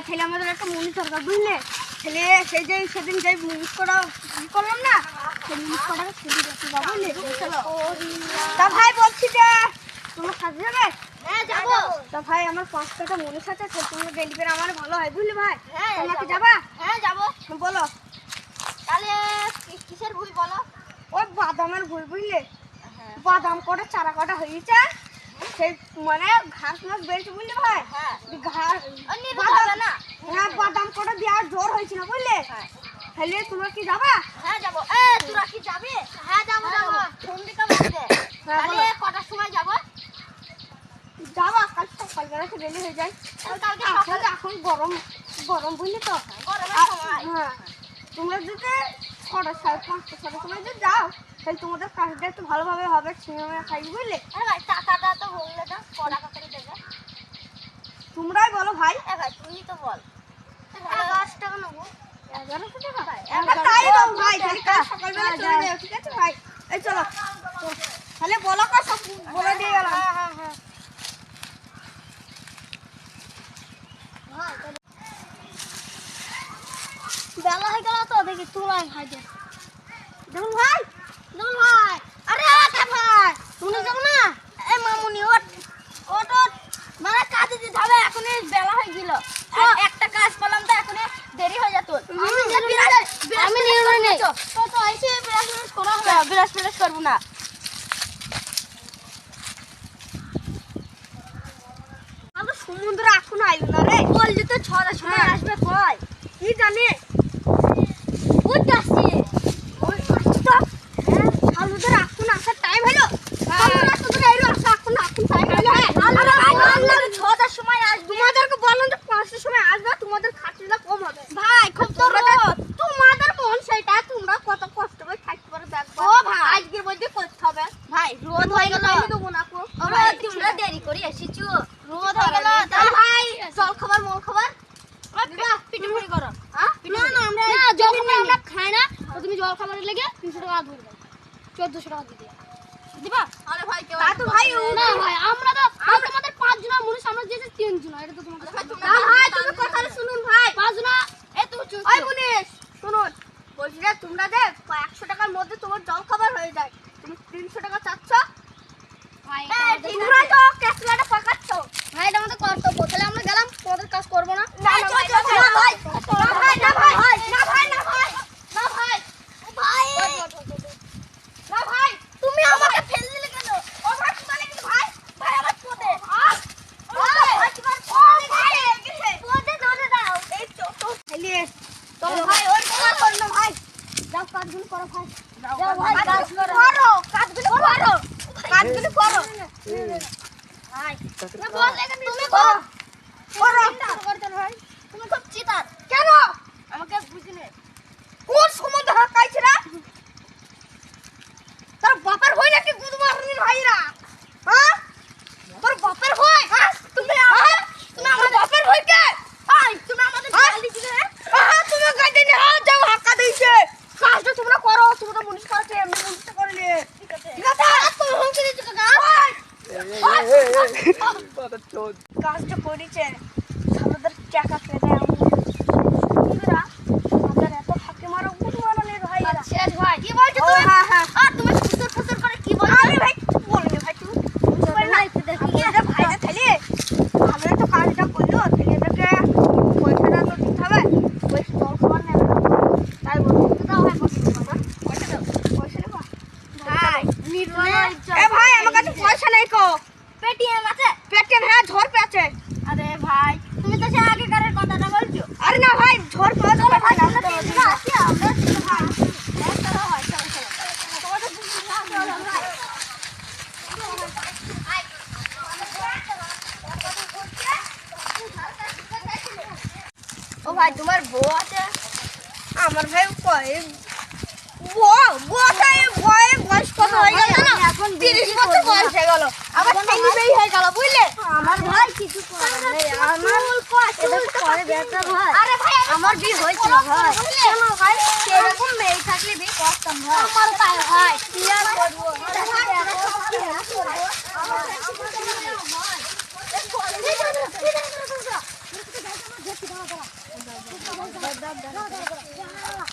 তাহলে আমাদের একটা মনি দরকার বুঝলে, তাহলে সেই যে সেদিন যাই মুনিশ করা করলাম না, সেই মুনিশ করাটা ছেলে দেখতে যাবো বুঝলে। তা ভাই বলছি যে তোমার সাথে যাবে? হ্যাঁ যাবো। তা ভাই আমার 5 টাকা মনিশ আছে, তোমরা ডেলিভারি আমার ভালো হয় বুঝলি ভাই। হ্যাঁ তোমাকে যাবা? হ্যাঁ যাবো। বলো তাহলে কিসের ভুই বলো? ওই বাদামের ভুই বুঝলে, হ্যাঁ বাদাম কটা চারা কটা হয়েছে, সেই মানে ঘাস মাস বেড়েছে বুঝলি ভাই। হ্যাঁ ঘাস বাদাম না। হ্যাঁ বাদাম কটা দেওয়ার জ্বর হয়েছে না বুঝলে। হ্যাঁ তাহলে তোমরা কি যাবা? হ্যাঁ যাবো। তোরা কি যাবি? হ্যাঁ যাবো যাবো। ফোন দিকে বলতে। তাহলে কটার সময় যাবো? যাবা কাল সকালবেলা রেডি হয়ে যায়। কালকে আসলে এখন গরম গরম বুঝলি তো। গরমের সময়। হ্যাঁ তোমরা যদি 6টা 5:30 সময় যদি যাও তাহলে তোমাদের কাজটা একটু ভালোভাবে হবে, ছিঁড়ে খাই বুঝলে। ভাই টাকাটা তো বললে না কটা করে দেবে? তোমরাই বলো ভাই। ভাই তুমি তো বল। 11 টাকা নেবো। 1100 টাকা? ভাই, তাই দাও ভাই, তাহলে কাল সকালবেলা চলে যাও ঠিক আছে ভাই। এই চলো তাহলে বলো কা সব বলে দিয়ে গেলাম। হ্যাঁ হ্যাঁ বেলা হয়ে গেল তো দেখি তুলাই ভাই দে। দেখুন ভাই, দেখুন ভাই। আরে আচ্ছা ভাই তুমি যাবো না? এই মামুনি ওট ওট ওট মানে কাজে দিতে হবে, এখনই বেলা হয়ে গেল। আর একটা কাজ পেলাম তো এখনই দেরি হয়ে যেত। আমি নির্ণয় নেই তো তো এসে বিরাস করা হবে। বিরাস করবো না। আমরা সমুদ্র এখন আইলো না রে। বললি তো 6টার সময় আসবে কয়? কি জানি বুঝতে আসছি। ওই আসছি তো। আমাদের এখন আসার টাইম হলো। তোমরা তোদের এলো আসা এখন টাইম হলো। আমরা 6টার সময় আসবে। তোমাদেরকে বললাম যে 5টার সময় আসবে, তোমাদের খাটনিটা কম হবে। ভাই খুব তো রোদ। তোমাদের মন সেটা, তোমরা কত কষ্ট করে থাকতে পারো দেখো। ও ভাই। আজকের মধ্যে করতে হবে। ভাই রোদ হয়ে গেল। আমি দেবো না কো। ও ভাই তোমরা দেরি করে এসেছো। রোদ হয়ে গেল। তাহলে ভাই জল খাবার মল খাবার পিটুপুরি করো। হ্যাঁ না না আমরা জল খাবার আমরা খাই না। তো তুমি জল খাবারের লেগে 300 টাকা ধরে দাও। 1400 টাকা দিয়ে দিবা? আরে ভাই কেউ তা তো ভাই না ভাই আমরা তো তোমাদের 5 জন মনুষ, আমরা যেতে 3 জন। এটা তো তোমাদের না ভাই তুমি কথাটা শুনুন ভাই। 5 জন। এ তো ওই মুনিশ শুনুন, বলছি যে তোমরা যে 100 টাকার মধ্যে তোমার জল খাবার হয়ে যায়, তুমি 300 টাকা চাচ্ছ। ভাই তোমরা তো ক্যাসলাটা পাকাচ্ছ। ভাই এটা আমাদের কর্তব্য। তাহলে আমরা গেলাম, তোমাদের কাজ করব না। না ভাই না ভাই না ভাই না ভাই না ভাই না ভাই ভাই না ভাই তুমি আমাকে ফেল দিলে কেন? ও ভাই তোমার কি ভাই ভাই আমার পদে। ভাই তোমার কোন ভাই গেছে পদে ধরে দাও। এই তো খেলিয়ে তো ভাই ওই তোমার কর না ভাই। যাও কাজগুলো করো ভাই। যাও ভাই, কাজ করো। কাজগুলো করো কাজগুলো করো ভাই না বললে কেন তুমি করো। করো করতে ভাই তুমি খুব চিতার। কেন আমাকে বুঝিনে। কোন সমুদ্র হাকাইছে রে? তোর বাপের হই নাকি গুদ মারনি ভাইরা? হ্যাঁ তোর বাপের হই? হ্যাঁ তুমি আমার বাপের হই কে? ভাই তুমি আমাদের গালি দিলে। হ্যাঁ তুমি গাইতে নি হ্যাঁ যাও হাকা দিছে। কাজটা তোমরা করো, তোমরা মুনিশ করতে এমনি মুনিশটা করে নে। ঠিক আছে ঠিক আছে তুমি হুমকি দিচ্ছ কাকা। কাজটা করেছে আমাদের টাকা পেয়ে দেয় বন্ধুরা। আমাদের এত ফাঁকে মারো গুদ মারনি ভাইরা। শেষ ভাই কি বলছো ও তুমি? হ্যাঁ হ্যাঁ আর তুমি ফুসুর ফুসুর করে কি বলছো? আরে ভাই বলনি ভাই তুমি আমাদের ভাইরা থালি আমরা তো কাজটা করলো, তাহলে এদেরকে পয়সাটা তো দিতে হবে। পয়সা জল খাবার নেবে না তাই বলছি দাও ভাই পয়সা দাও পয়সা নেবো ভাই এ ভাই আমার কাছে পয়সা নেই কো। পেটিএম আছে? পেটেন হ্যাঁ ঝড় পেয়েছে। আরে ভাই তুমি তো সে আগেকারের কথাটা বলছো। আরে না ভাই ঝড় পেয়েছে ভাই না আমরা তিনজন আছি, আমরা তিনজন ভাই। চলো ভাই চলো চলো। তোমাদের দুজন চলো ভাই। ও ভাই তোমার বউ আছে? আমার ভাই কয় বয়স কত হয়ে গেল জানো? এখন 30 বছর বয়স হয়ে গেল। আবার ছেলে মেয়ে হয়ে গেল বুঝলে। আমার ভাই কিছু করে নাই। আমার এদের পরে বেটা ভাই। আরে ভাই আমার বিয়ে হয়েছিল ভাই। কেন ভাই সেরকম মেয়ে থাকলে বিয়ে করতাম ভাই। আমার পায় ভাই। কি আর করবো ভাই দাঁড়া দাঁড়া দাঁড়া দাঁড়া দাঁড়া দাঁড়া